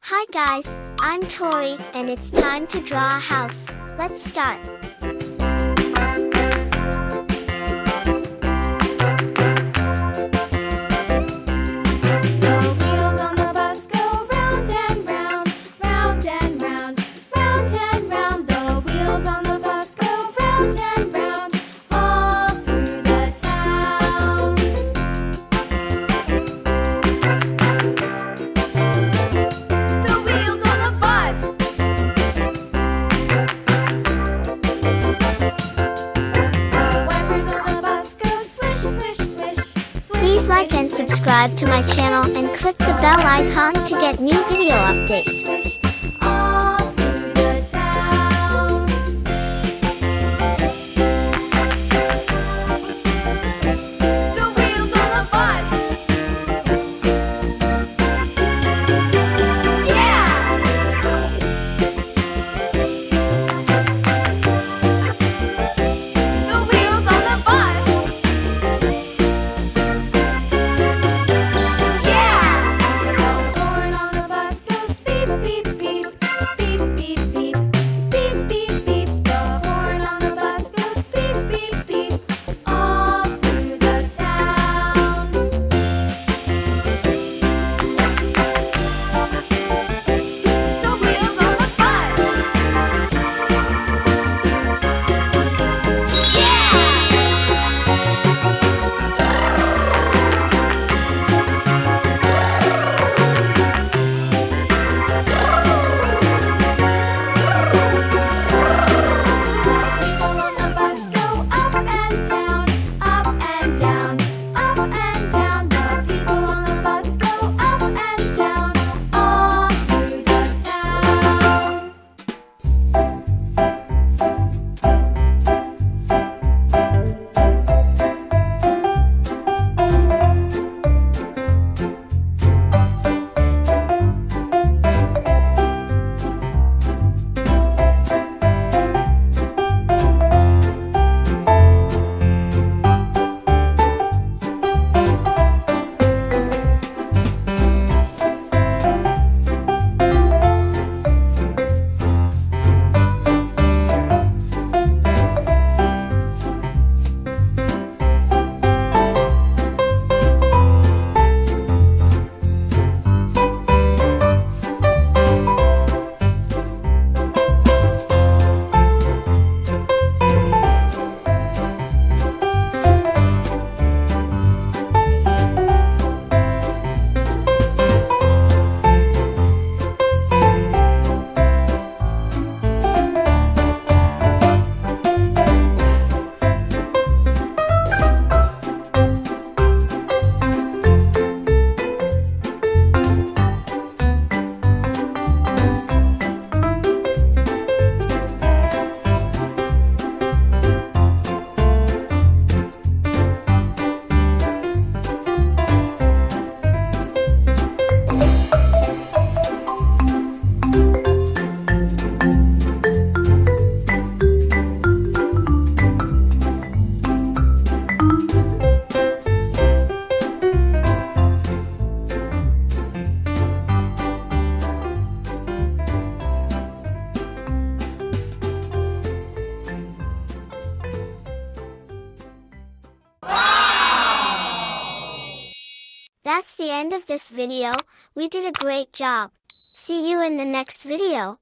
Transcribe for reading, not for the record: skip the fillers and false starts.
Hi guys, I'm Tori, and it's time to draw a house. Let's start. Please like and subscribe to my channel and click the bell icon to get new video updates. That's the end of this video. We did a great job. See you in the next video.